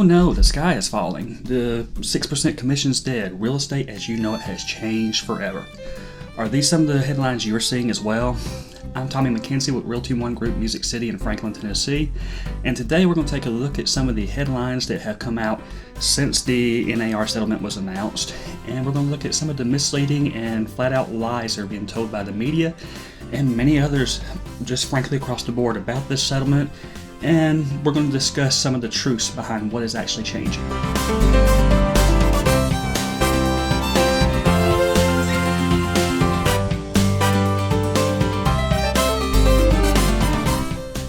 no, the sky is falling. The 6% commission's dead. Real estate as you know it has changed forever. Are these some of the headlines you're seeing as well? I'm Tommy McKenzie with Realty One Group Music City in Franklin, Tennessee, and today we're going to take a look at some of the headlines that have come out since the NAR settlement was announced, and we're going to look at some of the misleading and flat-out lies that are being told by the media and many others just frankly across the board about this settlement, and we're going to discuss some of the truths behind what is actually changing.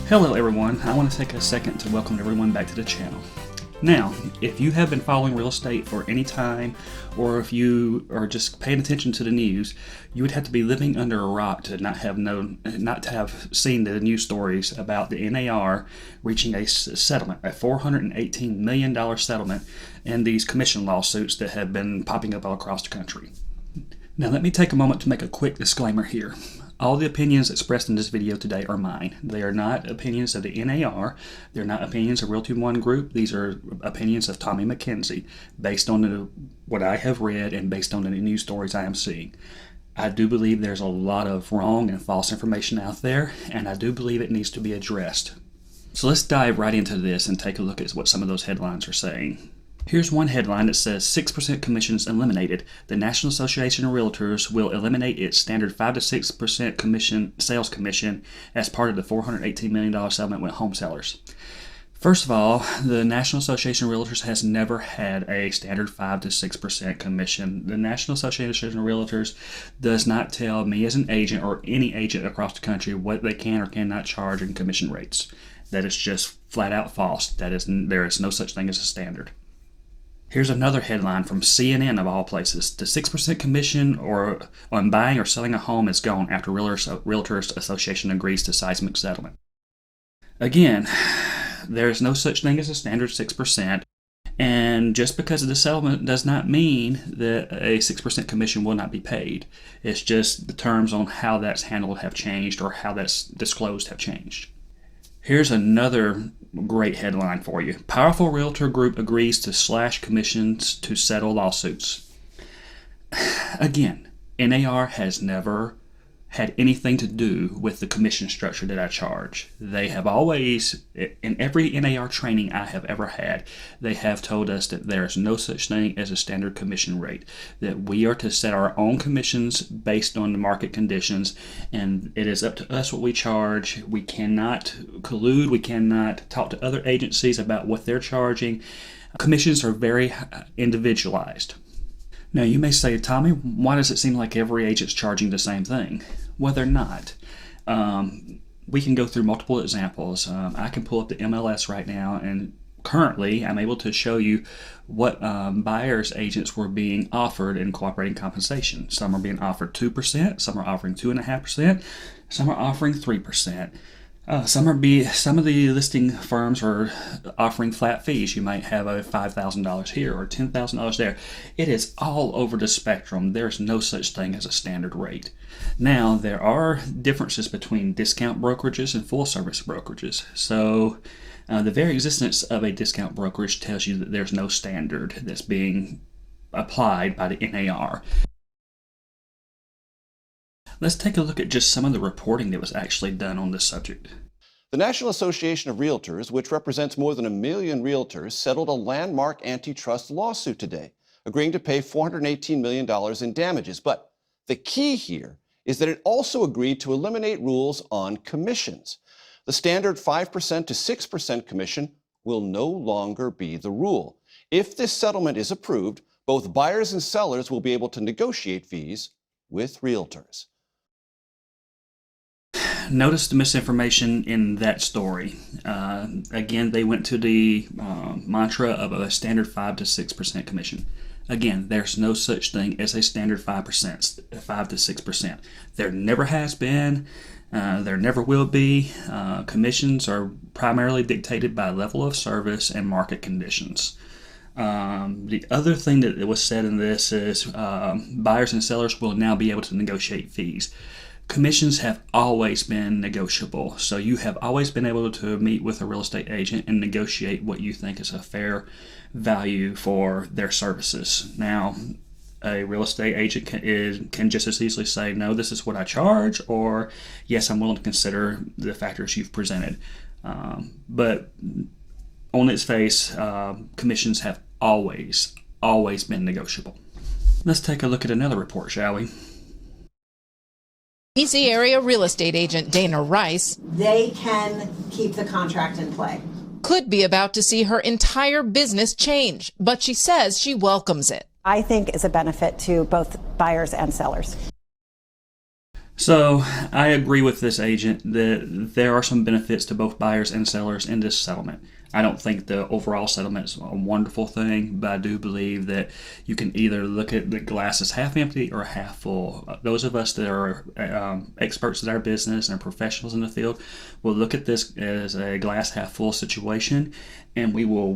Hello everyone, I want to take a second to welcome everyone back to the channel. Now, if you have been following real estate for any time, or if you are just paying attention to the news, you would have to be living under a rock to not to have seen the news stories about the NAR reaching a settlement, a $418 million settlement, and these commission lawsuits that have been popping up all across the country. Now let me take a moment to make a quick disclaimer here. All the opinions expressed in this video today are mine. They are not opinions of the NAR. They're not opinions of Realty One Group. These are opinions of Tommy McKenzie, based on what I have read and based on the news stories I am seeing. I do believe there's a lot of wrong and false information out there, and I do believe it needs to be addressed. So let's dive right into this and take a look at what some of those headlines are saying. Here's one headline that says 6% commissions eliminated. The National Association of Realtors will eliminate its standard 5 to 6% sales commission as part of the $418 million settlement with home sellers. First of all, the National Association of Realtors has never had a standard 5 to 6% commission. The National Association of Realtors does not tell me as an agent or any agent across the country what they can or cannot charge in commission rates. That is just flat out false. There is no such thing as a standard. Here's another headline from CNN of all places. The 6% commission on buying or selling a home is gone after Realtors Association agrees to seismic settlement. Again, there is no such thing as a standard 6%, and just because of the settlement does not mean that a 6% commission will not be paid. It's just the terms on how that's handled have changed or how that's disclosed have changed. Here's another great headline for you. Powerful realtor group agrees to slash commissions to settle lawsuits. Again, NAR has never had anything to do with the commission structure that I charge. They have always, in every NAR training I have ever had, they have told us that there is no such thing as a standard commission rate, that we are to set our own commissions based on the market conditions, and it is up to us what we charge. We cannot collude, we cannot talk to other agencies about what they're charging. Commissions are very individualized. Now you may say, Tommy, why does it seem like every agent's charging the same thing? Well, they're not. We can go through multiple examples. I can pull up the MLS right now, and currently I'm able to show you what buyers agents were being offered in cooperating compensation. Some are being offered 2%, some are offering 2.5%, some are offering 3%. Some of the listing firms are offering flat fees. You might have a $5,000 here or $10,000 there. It is all over the spectrum. There's no such thing as a standard rate. Now, there are differences between discount brokerages and full service brokerages. So the very existence of a discount brokerage tells you that there's no standard that's being applied by the NAR. Let's take a look at just some of the reporting that was actually done on this subject. The National Association of Realtors, which represents more than 1 million realtors, settled a landmark antitrust lawsuit today, agreeing to pay $418 million in damages. But the key here is that it also agreed to eliminate rules on commissions. The standard 5% to 6% commission will no longer be the rule. If this settlement is approved, both buyers and sellers will be able to negotiate fees with realtors. Notice the misinformation in that story. Again, they went to the mantra of a standard 5 to 6% commission. Again, there's no such thing as a standard 5 to 6%. There never has been. There never will be. Commissions are primarily dictated by level of service and market conditions. The other thing that was said in this is buyers and sellers will now be able to negotiate fees. Commissions have always been negotiable, so you have always been able to meet with a real estate agent and negotiate what you think is a fair value for their services. Now, a real estate agent can just as easily say, no, this is what I charge, or yes, I'm willing to consider the factors you've presented. But on its face, commissions have always been negotiable. Let's take a look at another report, shall we? DC area real estate agent Dana Rice, they can keep the contract in play. Could be about to see her entire business change, but she says she welcomes it. I think is a benefit to both buyers and sellers. So I agree with this agent that there are some benefits to both buyers and sellers in this settlement. I don't think the overall settlement is a wonderful thing, but I do believe that you can either look at the glass as half empty or half full. Those of us that are experts in our business and professionals in the field will look at this as a glass half full situation, and we will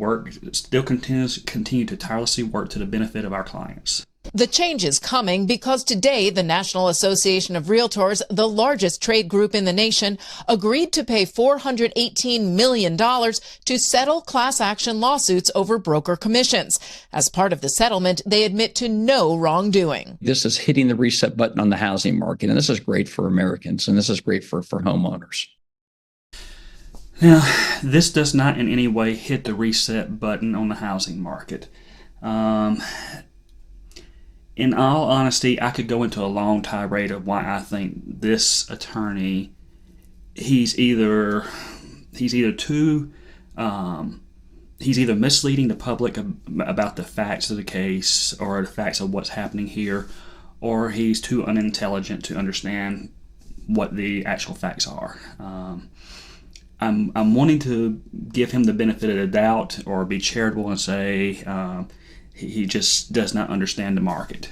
continue to tirelessly work to the benefit of our clients. The change is coming because today the National Association of Realtors, the largest trade group in the nation, agreed to pay $418 million to settle class action lawsuits over broker commissions. As part of the settlement, they admit to no wrongdoing. This is hitting the reset button on the housing market, and this is great for Americans, and this is great for homeowners. Now, this does not in any way hit the reset button on the housing market. In all honesty, I could go into a long tirade of why I think this attorney, he's either misleading the public about the facts of the case or the facts of what's happening here, or he's too unintelligent to understand what the actual facts are. I'm wanting to give him the benefit of the doubt or be charitable and say he just does not understand the market.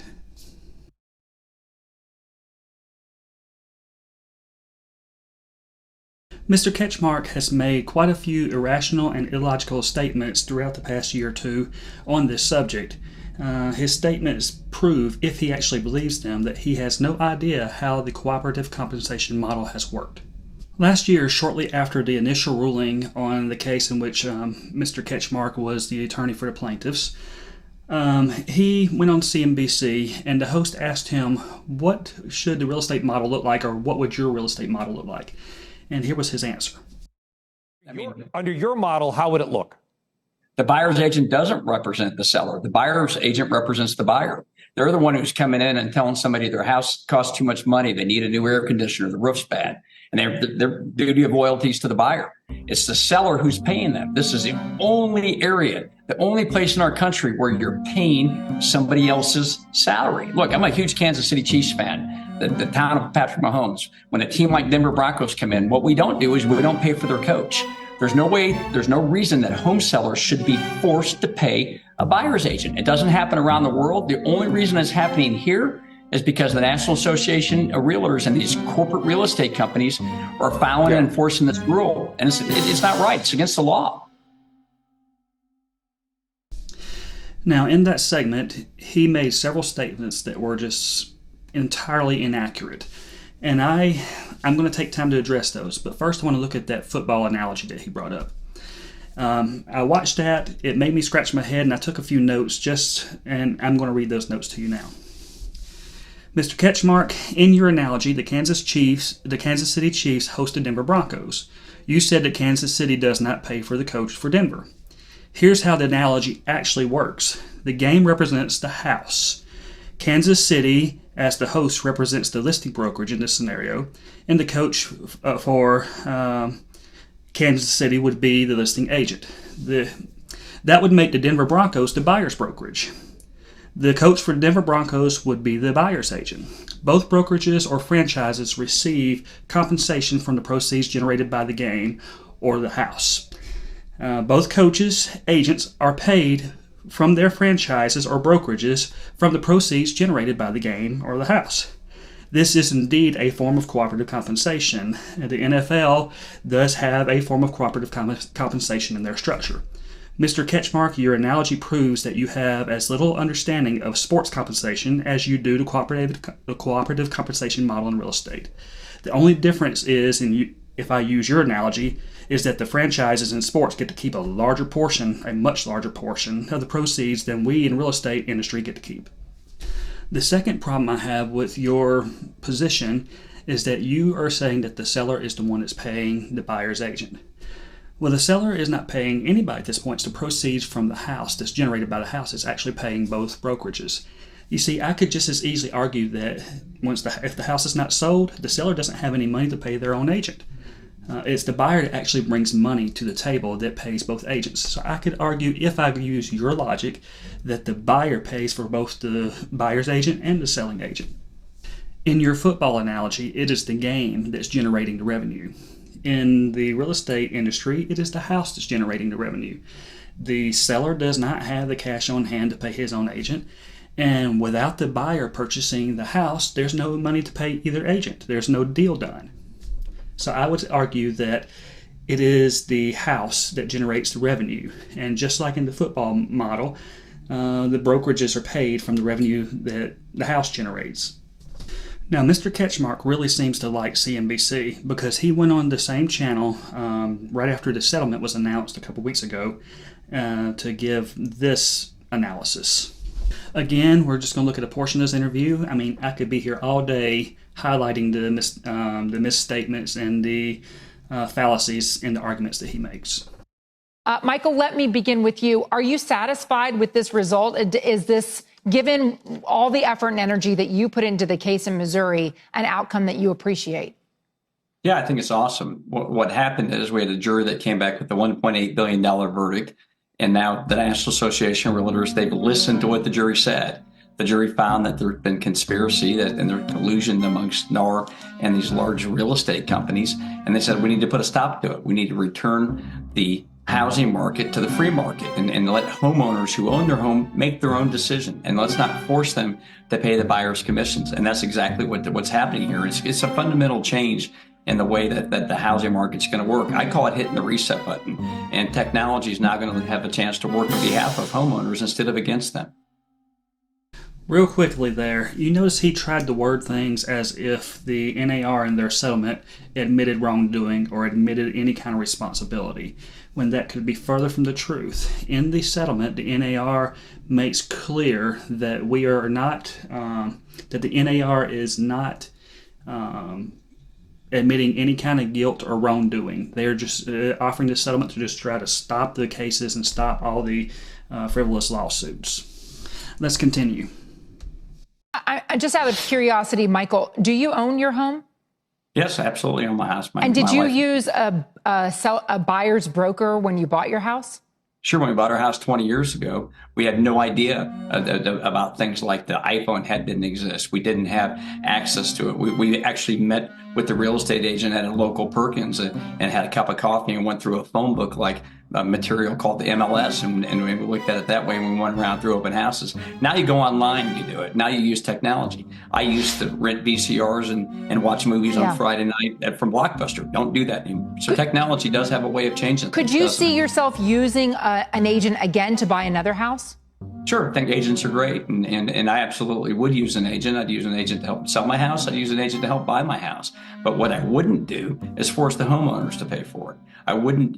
Mr. Ketchmark has made quite a few irrational and illogical statements throughout the past year or two on this subject. His statements prove, if he actually believes them, that he has no idea how the cooperative compensation model has worked. Last year, shortly after the initial ruling on the case in which Mr. Ketchmark was the attorney for the plaintiffs, he went on CNBC and the host asked him, what should the real estate model look like, or what would your real estate model look like? And here was his answer. Under your model, how would it look? The buyer's agent doesn't represent the seller. The buyer's agent represents the buyer. They're the one who's coming in and telling somebody their house costs too much money, they need a new air conditioner, the roof's bad, and their duty of loyalty is to the buyer. It's the seller who's paying them. This is the only area, the only place in our country where you're paying somebody else's salary. Look, I'm a huge Kansas City Chiefs fan. The town of Patrick Mahomes. When a team like Denver Broncos come in, what we don't do is we don't pay for their coach. There's no reason that home sellers should be forced to pay a buyer's agent. It doesn't happen around the world. The only reason it's happening here is because the National Association of Realtors and these corporate real estate companies are following and enforcing this rule. And it's not right. It's against the law. Now, in that segment, he made several statements that were just entirely inaccurate. And I'm going to take time to address those. But first, I want to look at that football analogy that he brought up. I watched that. It made me scratch my head, and I took a few notes and I'm going to read those notes to you now. Mr. Ketchmark, in your analogy, the Kansas City Chiefs host the Denver Broncos. You said that Kansas City does not pay for the coach for Denver. Here's how the analogy actually works. The game represents the house. Kansas City, as the host, represents the listing brokerage in this scenario, and the coach for Kansas City would be the listing agent. That would make the Denver Broncos the buyer's brokerage. The coach for the Denver Broncos would be the buyer's agent. Both brokerages or franchises receive compensation from the proceeds generated by the game or the house. Both coaches, agents, are paid from their franchises or brokerages from the proceeds generated by the game or the house. This is indeed a form of cooperative compensation. The NFL does have a form of cooperative compensation in their structure. Mr. Ketchmark, your analogy proves that you have as little understanding of sports compensation as you do the cooperative compensation model in real estate. The only difference is, if I use your analogy, is that the franchises in sports get to keep a much larger portion of the proceeds than we in real estate industry get to keep. The second problem I have with your position is that you are saying that the seller is the one that's paying the buyer's agent. Well, the seller is not paying anybody at this point. It's the proceeds from the house that's generated by the house. It's actually paying both brokerages. You see, I could just as easily argue that if the house is not sold, the seller doesn't have any money to pay their own agent. It's the buyer that actually brings money to the table that pays both agents. So I could argue, if I use your logic, that the buyer pays for both the buyer's agent and the selling agent. In your football analogy, it is the game that's generating the revenue. In the real estate industry, it is the house that's generating the revenue. The seller does not have the cash on hand to pay his own agent, and without the buyer purchasing the house, there's no money to pay either agent. There's no deal done. So I would argue that it is the house that generates the revenue. And just like in the football model, the brokerages are paid from the revenue that the house generates. Now, Mr. Ketchmark really seems to like CNBC because he went on the same channel right after the settlement was announced a couple weeks ago to give this analysis. Again, we're just going to look at a portion of this interview. I mean, I could be here all day highlighting the misstatements and the fallacies in the arguments that he makes. Michael, let me begin with you. Are you satisfied with this result? Is this, given all the effort and energy that you put into the case in Missouri, an outcome that you appreciate? Yeah, I think it's awesome. What happened is we had a jury that came back with the $1.8 billion verdict. And now the National Association of Realtors, they've listened to what the jury said. The jury found that there had been conspiracy and there collusion amongst NAR and these large real estate companies. And they said, we need to put a stop to it. We need to return the housing market to the free market and let homeowners who own their home make their own decision. And let's not force them to pay the buyer's commissions. And that's exactly what's happening here. It's a fundamental change in the way that the housing market's going to work. I call it hitting the reset button. And technology is now going to have a chance to work on behalf of homeowners instead of against them. Real quickly there, you notice he tried to word things as if the NAR in their settlement admitted wrongdoing or admitted any kind of responsibility, when that could be further from the truth. In the settlement, the NAR makes clear that we are not, that the NAR is not admitting any kind of guilt or wrongdoing. They're just offering the settlement to just try to stop the cases and stop all the frivolous lawsuits. Let's continue. I just out of curiosity, Michael, do you own your home? Yes, absolutely, own my house. And did you use a buyer's broker when you bought your house? Sure, when we bought our house 20 years ago, we had no idea about things like the iPhone didn't exist. We didn't have access to it. We actually met with the real estate agent at a local Perkins and had a cup of coffee and went through a phone book like a material called the MLS, and we looked at it that way when we went around through open houses. Now you go online and you do it. Now you use technology. I used to rent VCRs and watch movies on Friday night from Blockbuster. Don't do that anymore. So technology does have a way of changing things. Could you see yourself using an agent again to buy another house? Sure, I think agents are great, and I absolutely would use an agent. I'd use an agent to help sell my house. I'd use an agent to help buy my house. But what I wouldn't do is force the homeowners to pay for it. I wouldn't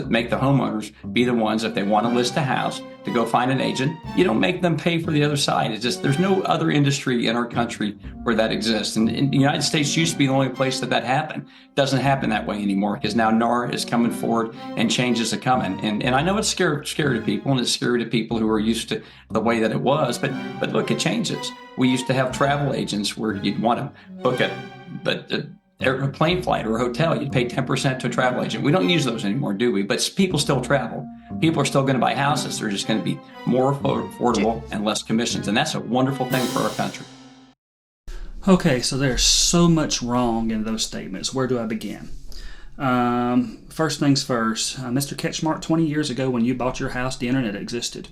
make the homeowners be the ones, if they want to list a house, to go find an agent. You don't make them pay for the other side. It's just, there's no other industry in our country where that exists. And the United States used to be the only place that happened. It doesn't happen that way anymore because now NAR is coming forward and changes are coming. And I know it's scary to people, and it's scary to people who are used to the way that it was, but look, it changes. We used to have travel agents where you'd want to book a plane flight or a hotel, you'd pay 10% to a travel agent. We don't use those anymore, do we? But people still travel. People are still going to buy houses. They're just going to be more affordable and less commissions. And that's a wonderful thing for our country. Okay, so there's so much wrong in those statements. Where do I begin? First things first, Mr. Ketchmark, 20 years ago when you bought your house, the internet existed.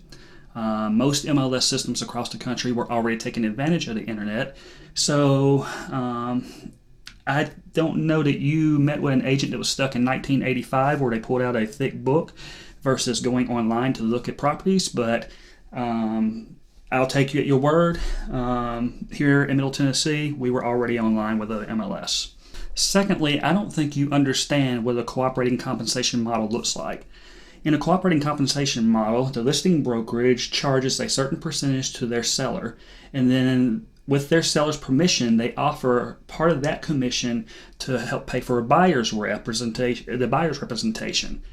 Most MLS systems across the country were already taking advantage of the internet. So I don't know that you met with an agent that was stuck in 1985 where they pulled out a thick book versus going online to look at properties, but I'll take you at your word. Here in Middle Tennessee, we were already online with the MLS. Secondly, I don't think you understand what a cooperating compensation model looks like. In a cooperating compensation model, the listing brokerage charges a certain percentage to their seller, and then with their seller's permission, they offer part of that commission to help pay for a buyer's representation.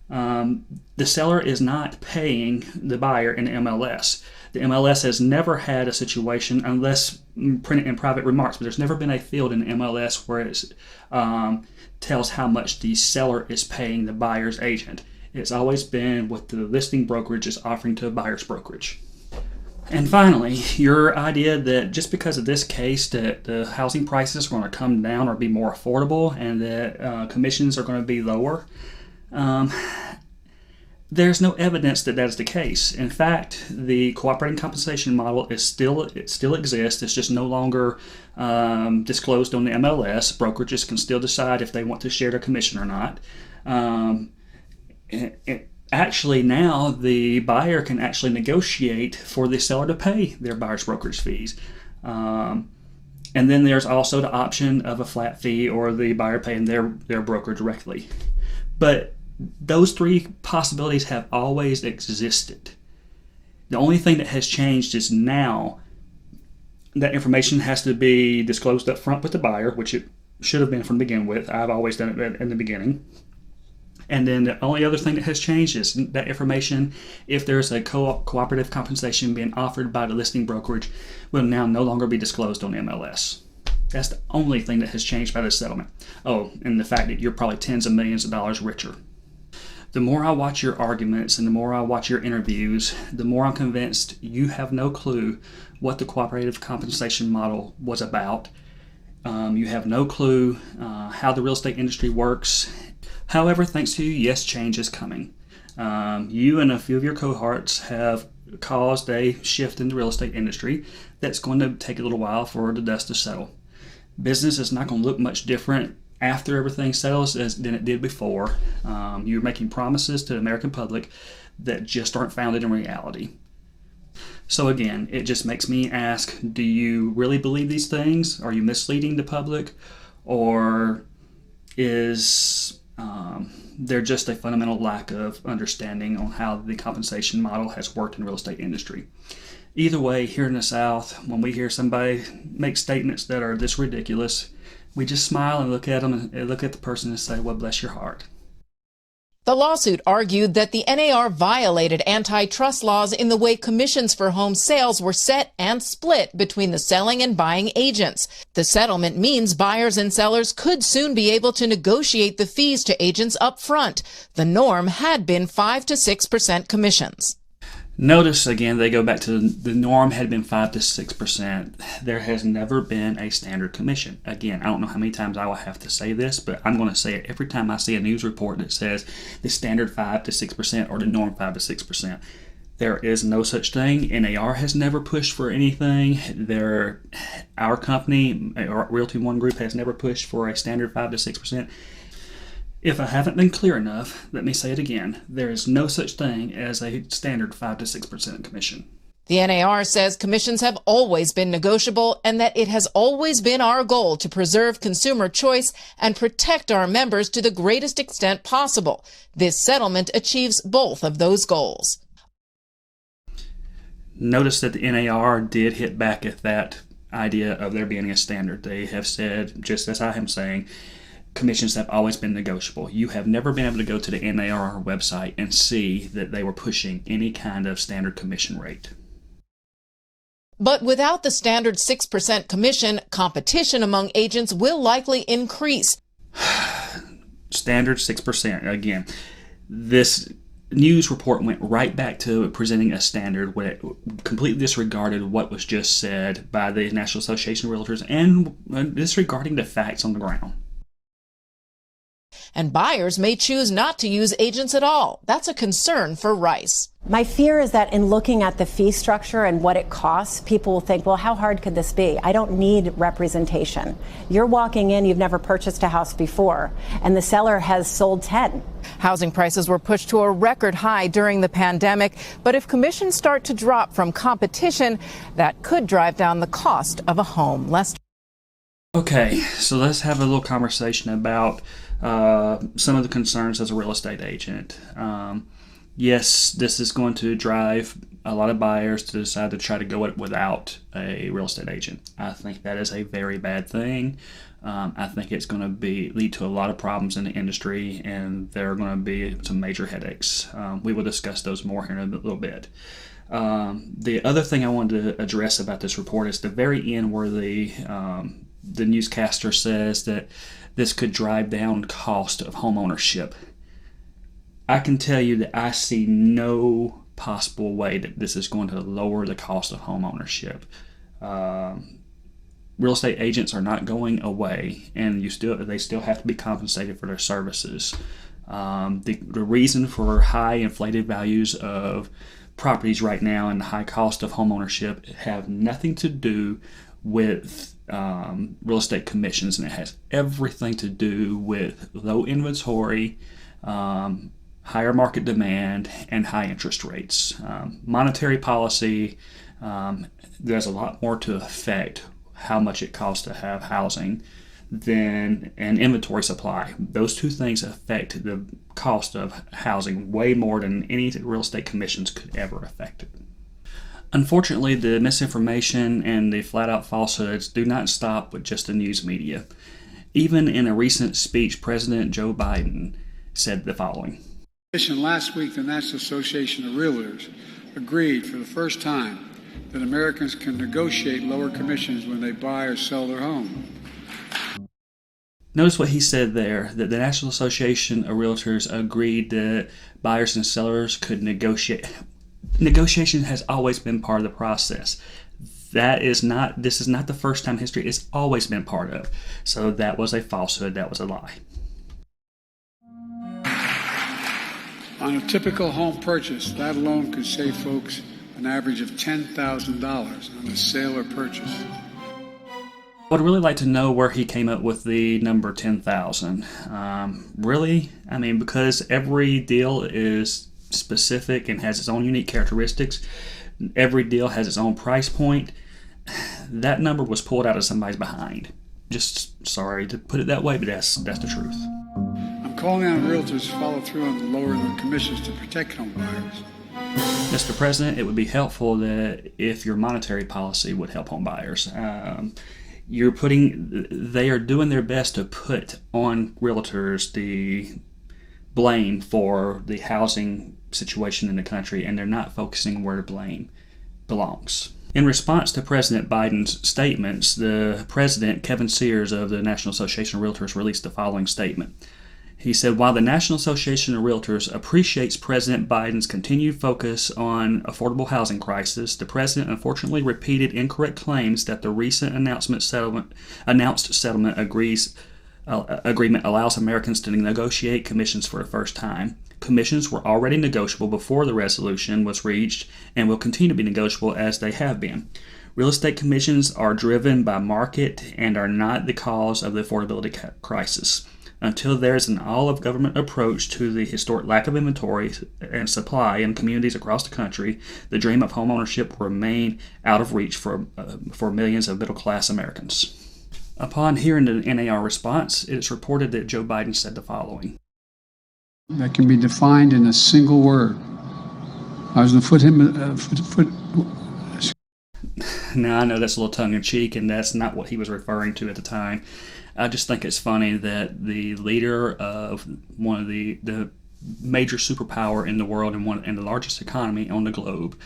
The seller is not paying the buyer in MLS. The MLS has never had a situation, unless printed in private remarks, but there's never been a field in MLS where it tells how much the seller is paying the buyer's agent. It's always been what the listing brokerage is offering to a buyer's brokerage. And finally, your idea that just because of this case that the housing prices are going to come down or be more affordable and that commissions are going to be lower, there's no evidence that that is the case. In fact, the cooperating compensation model it still exists. It's just no longer disclosed on the MLS. Brokerages can still decide if they want to share their commission or not. Actually, now the buyer can actually negotiate for the seller to pay their buyer's brokerage fees. And then there's also the option of a flat fee or the buyer paying their broker directly. But those three possibilities have always existed. The only thing that has changed is now that information has to be disclosed up front with the buyer, which it should have been from the begin with. I've always done it in the beginning. And then the only other thing that has changed is that information, if there's a cooperative compensation being offered by the listing brokerage, will now no longer be disclosed on MLS. That's the only thing that has changed by this settlement. Oh, and the fact that you're probably tens of millions of dollars richer. The more I watch your arguments and the more I watch your interviews, the more I'm convinced you have no clue what the cooperative compensation model was about. You have no clue how the real estate industry works. However, thanks to you, yes, change is coming. You and a few of your cohorts have caused a shift in the real estate industry that's going to take a little while for the dust to settle. Business is not going to look much different after everything settles than it did before. You're making promises to the American public that just aren't founded in reality. So again, it just makes me ask, do you really believe these things? Are you misleading the public? Or is there just a fundamental lack of understanding on how the compensation model has worked in the real estate industry? Either way, here in the South, when we hear somebody make statements that are this ridiculous, we just smile and look at them and look at the person and say, well, bless your heart. The lawsuit argued that the NAR violated antitrust laws in the way commissions for home sales were set and split between the selling and buying agents. The settlement means buyers and sellers could soon be able to negotiate the fees to agents up front. The norm had been 5 to 6% commissions. Notice again, they go back to the norm had been 5 to 6%. There has never been a standard commission. Again, I don't know how many times I will have to say this, but I'm going to say it every time I see a news report that says the standard 5 to 6% or the norm 5 to 6%. There is no such thing. NAR has never pushed for anything. Our company, Realty One Group, has never pushed for a standard 5 to 6%. If I haven't been clear enough, let me say it again. There is no such thing as a standard 5 to 6% commission. The NAR says commissions have always been negotiable and that it has always been our goal to preserve consumer choice and protect our members to the greatest extent possible. This settlement achieves both of those goals. Notice that the NAR did hit back at that idea of there being a standard. They have said, just as I am saying, commissions have always been negotiable. You have never been able to go to the NAR website and see that they were pushing any kind of standard commission rate. But without the standard 6% commission, competition among agents will likely increase. Standard 6%. Again, this news report went right back to presenting a standard where it completely disregarded what was just said by the National Association of Realtors and disregarding the facts on the ground. And buyers may choose not to use agents at all. That's a concern for Rice. My fear is that in looking at the fee structure and what it costs, people will think, well, how hard could this be? I don't need representation. You're walking in, you've never purchased a house before, and the seller has sold 10. Housing prices were pushed to a record high during the pandemic, but if commissions start to drop from competition, that could drive down the cost of a home. Lester. Okay, so let's have a little conversation about some of the concerns as a real estate agent. Yes, this is going to drive a lot of buyers to decide to try to go it without a real estate agent. I think that is a very bad thing. I think it's going to lead to a lot of problems in the industry, and there are going to be some major headaches. We will discuss those more here in a little bit. The other thing I wanted to address about this report is the very end where the newscaster says that this could drive down cost of home ownership. I can tell you that I see no possible way that this is going to lower the cost of home ownership. Real estate agents are not going away, and they still have to be compensated for their services. The reason for high inflated values of properties right now and the high cost of home ownership have nothing to do with real estate commissions, and it has everything to do with low inventory, higher market demand, and high interest rates. Monetary policy, there's a lot more to affect how much it costs to have housing than an inventory supply. Those two things affect the cost of housing way more than any real estate commissions could ever affect it. Unfortunately, the misinformation and the flat-out falsehoods do not stop with just the news media. Even in a recent speech, President Joe Biden said the following. Last week, the National Association of Realtors agreed for the first time that Americans can negotiate lower commissions when they buy or sell their home. Notice what he said there, that the National Association of Realtors agreed that buyers and sellers could negotiate. Negotiation has always been part of the process. This is not the first time in history. It's always been part of. So that was a falsehood. That was a lie. On a typical home purchase, that alone could save folks an average of $10,000 on a sale or purchase. I would really like to know where he came up with the number 10,000. Really? I mean, because every deal is specific and has its own unique characteristics. Every deal has its own price point. That number was pulled out of somebody's behind. Just sorry to put it that way, but that's the truth. I'm calling on realtors to follow through on the lowering of they to protect home buyers. Mr. President, it would be helpful that if your monetary policy would help home buyers. They are doing their best to put on realtors the blame for the housing situation in the country, and they're not focusing where the blame belongs. In response to President Biden's statements, the president, Kevin Sears of the National Association of Realtors, released the following statement. He said, while the National Association of Realtors appreciates President Biden's continued focus on affordable housing crisis, the president unfortunately repeated incorrect claims that the recent announced settlement agreement allows Americans to negotiate commissions for the first time. Commissions were already negotiable before the resolution was reached and will continue to be negotiable as they have been. Real estate commissions are driven by market and are not the cause of the affordability crisis. Until there is an all-of-government approach to the historic lack of inventory and supply in communities across the country, the dream of homeownership will remain out of reach for millions of middle-class Americans. Upon hearing the NAR response, it is reported that Joe Biden said the following. That can be defined in a single word. I was going to Now, I know that's a little tongue-in-cheek, and that's not what he was referring to at the time. I just think it's funny that the leader of one of the major superpower in the world and the largest economy on the globe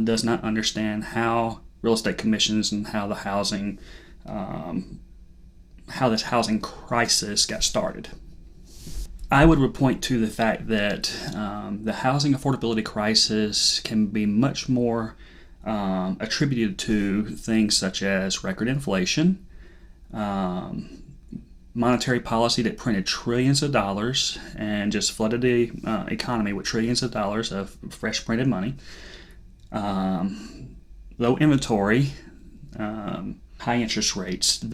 does not understand how real estate commissions and how the housing, how this housing crisis got started. I would point to the fact that the housing affordability crisis can be much more attributed to things such as record inflation, monetary policy that printed trillions of dollars and just flooded the economy with trillions of dollars of fresh printed money. Low inventory, high interest rates.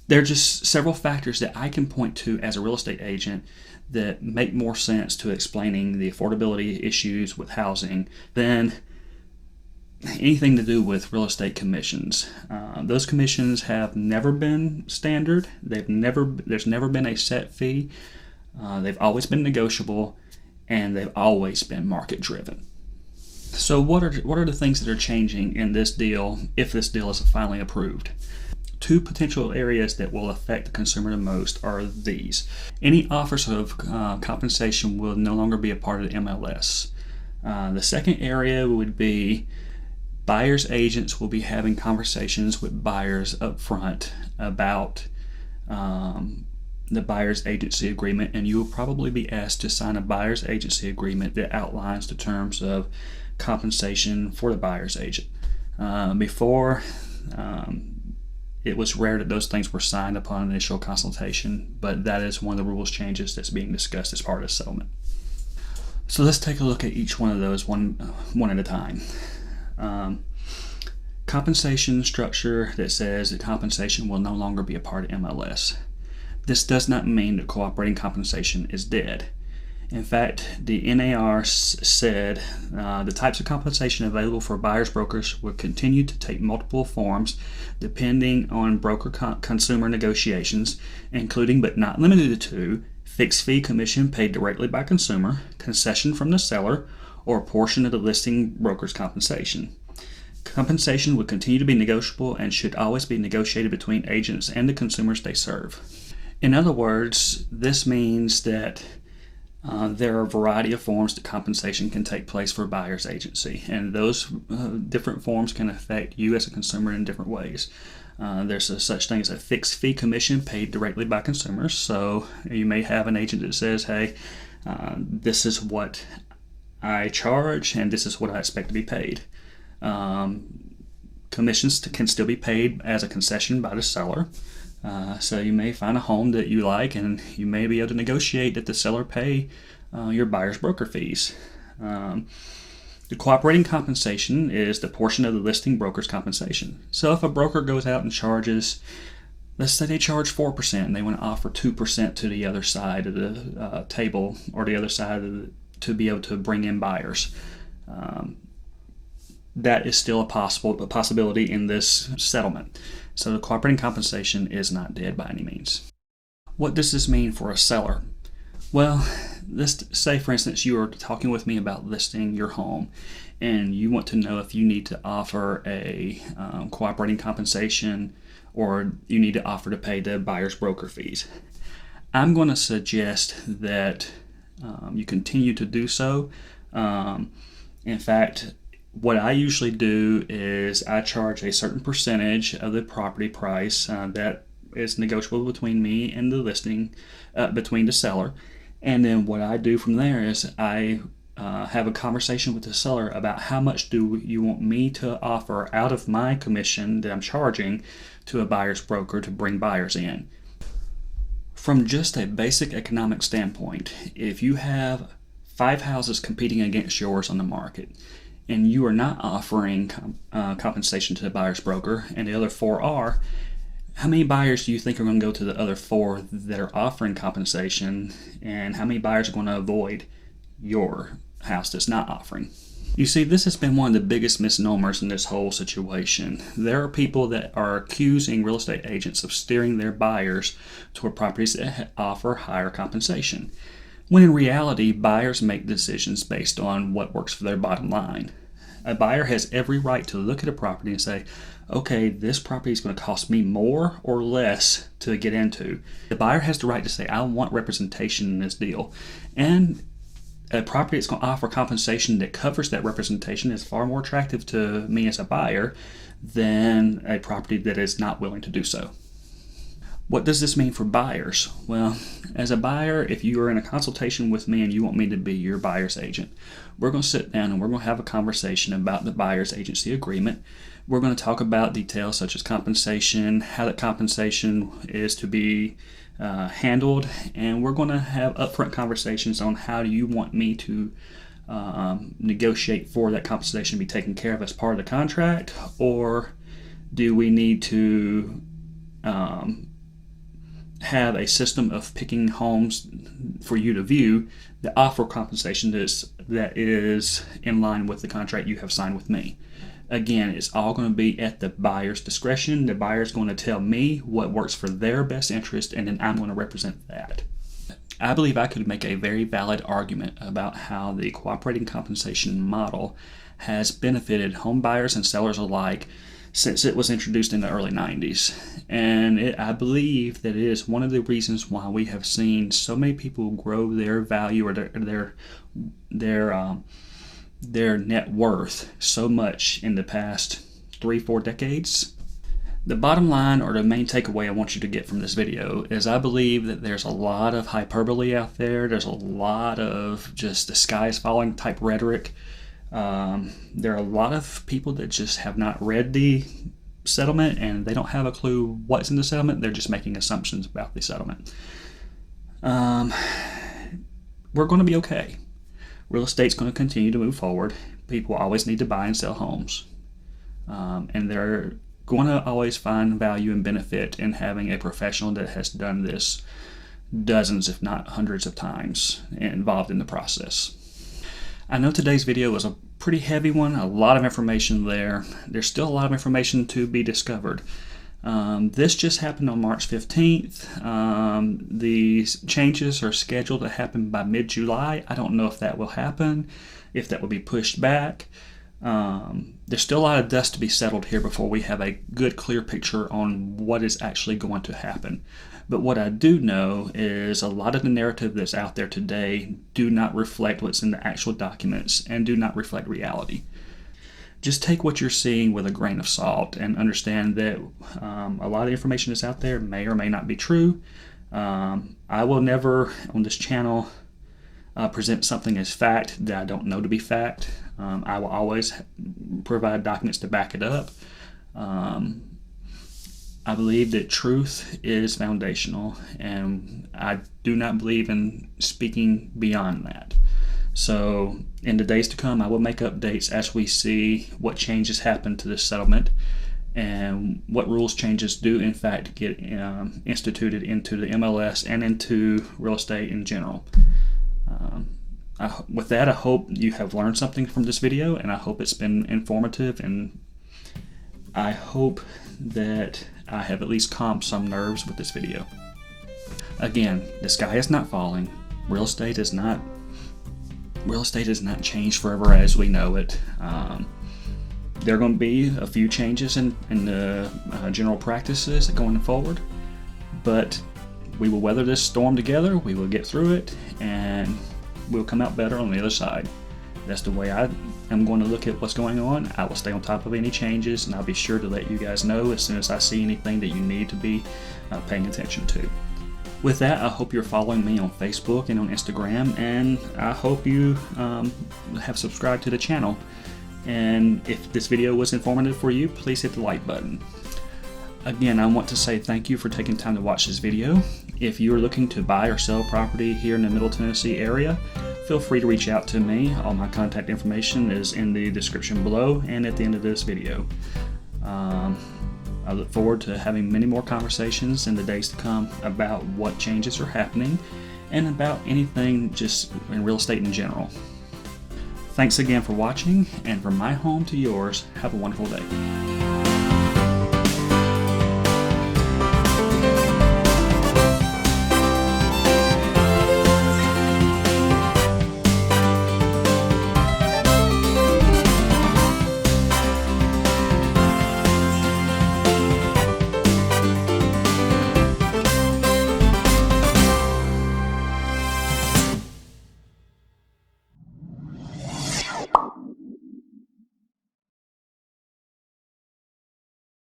There are just several factors that I can point to as a real estate agent that make more sense to explaining the affordability issues with housing than anything to do with real estate commissions. Those commissions have never been standard. There's never been a set fee. They've always been negotiable, and they've always been market driven. So what are the things that are changing in this deal if this deal is finally approved? Two potential areas that will affect the consumer the most are these. Any offers of compensation will no longer be a part of the MLS. The second area would be buyers' agents will be having conversations with buyers up front about the buyer's agency agreement, and you will probably be asked to sign a buyer's agency agreement that outlines the terms of compensation for the buyer's agent. Before, it was rare that those things were signed upon initial consultation, but that is one of the rules changes that's being discussed as part of the settlement. So let's take a look at each one of those one at a time. Compensation structure that says that compensation will no longer be a part of MLS. This does not mean that cooperating compensation is dead. In fact, the NAR said the types of compensation available for buyers brokers will continue to take multiple forms depending on broker-consumer negotiations, including but not limited to fixed fee commission paid directly by consumer, concession from the seller, or a portion of the listing broker's compensation. Compensation will continue to be negotiable and should always be negotiated between agents and the consumers they serve. In other words, this means that there are a variety of forms that compensation can take place for a buyer's agency, and those different forms can affect you as a consumer in different ways. There's a such thing as a fixed fee commission paid directly by consumers. So you may have an agent that says, hey, this is what I charge and this is what I expect to be paid. Commissions can still be paid as a concession by the seller. So you may find a home that you like, and you may be able to negotiate that the seller pay your buyer's broker fees. The cooperating compensation is the portion of the listing broker's compensation. So if a broker goes out and charges, let's say they charge 4% and they want to offer 2% to the other side of the table, or the other side to be able to bring in buyers. That is still a possibility in this settlement. So the cooperating compensation is not dead by any means. What does this mean for a seller? Well, let's say, for instance, you are talking with me about listing your home, and you want to know if you need to offer a cooperating compensation, or you need to offer to pay the buyer's broker fees. I'm going to suggest that you continue to do so. In fact, what I usually do is I charge a certain percentage of the property price that is negotiable between me and the listing, between the seller. And then what I do from there is I have a conversation with the seller about how much do you want me to offer out of my commission that I'm charging to a buyer's broker to bring buyers in. From just a basic economic standpoint, if you have 5 houses competing against yours on the market, and you are not offering compensation to the buyer's broker, and the other 4 are, how many buyers do you think are going to go to the other 4 that are offering compensation, and how many buyers are going to avoid your house that's not offering? You see, this has been one of the biggest misnomers in this whole situation. There are people that are accusing real estate agents of steering their buyers toward properties that offer higher compensation, when in reality, buyers make decisions based on what works for their bottom line. A buyer has every right to look at a property and say, okay, this property is going to cost me more or less to get into. The buyer has the right to say, I want representation in this deal. And a property that's going to offer compensation that covers that representation is far more attractive to me as a buyer than a property that is not willing to do so. What does this mean for buyers? Well, as a buyer, if you are in a consultation with me and you want me to be your buyer's agent, we're going to sit down and we're going to have a conversation about the buyer's agency agreement. We're going to talk about details such as compensation, how that compensation is to be handled, and we're going to have upfront conversations on how do you want me to negotiate for that compensation to be taken care of as part of the contract, or do we need to have a system of picking homes for you to view that offer compensation that is in line with the contract you have signed with me. Again, it's all going to be at the buyer's discretion. The buyer's going to tell me what works for their best interest, and then I'm going to represent that. I believe I could make a very valid argument about how the cooperating compensation model has benefited home buyers and sellers alike since it was introduced in the early 90s. And I believe that it is one of the reasons why we have seen so many people grow their value or their net worth so much in the past 3-4 decades. The bottom line, or the main takeaway I want you to get from this video, is I believe that there's a lot of hyperbole out there. There's a lot of just the sky is falling type rhetoric. There are a lot of people that just have not read the settlement and they don't have a clue what's in the settlement. They're just making assumptions about the settlement. We're going to be okay. Real estate's going to continue to move forward. People always need to buy and sell homes. And they're going to always find value and benefit in having a professional that has done this dozens, if not hundreds of times, involved in the process. I know today's video was a pretty heavy one, a lot of information there. There's still a lot of information to be discovered. This just happened on March 15th. The changes are scheduled to happen by mid-July. I don't know if that will happen, if that will be pushed back. There's still a lot of dust to be settled here before we have a good, clear picture on what is actually going to happen. But what I do know is a lot of the narrative that's out there today do not reflect what's in the actual documents and do not reflect reality. Just take what you're seeing with a grain of salt and understand that a lot of information that's out there may or may not be true. I will never, on this channel, present something as fact that I don't know to be fact. I will always provide documents to back it up. I believe that truth is foundational, and I do not believe in speaking beyond that. So in the days to come, I will make updates as we see what changes happen to this settlement and what rules changes do in fact get instituted into the MLS and into real estate in general. With that, I hope you have learned something from this video, and I hope it's been informative, and I hope that I have at least calmed some nerves with this video. Again, the sky is not falling. Real estate is not changed forever as we know it. There are going to be a few changes in the general practices going forward, but we will weather this storm together. We will get through it, and we'll come out better on the other side. That's the way I am going to look at what's going on. I will stay on top of any changes, and I'll be sure to let you guys know as soon as I see anything that you need to be paying attention to. With that, I hope you're following me on Facebook and on Instagram, and I hope you have subscribed to the channel. And if this video was informative for you, please hit the like button. Again, I want to say thank you for taking time to watch this video. If you are looking to buy or sell property here in the Middle Tennessee area, feel free to reach out to me. All my contact information is in the description below and at the end of this video. I look forward to having many more conversations in the days to come about what changes are happening and about anything just in real estate in general. Thanks again for watching, and from my home to yours, have a wonderful day.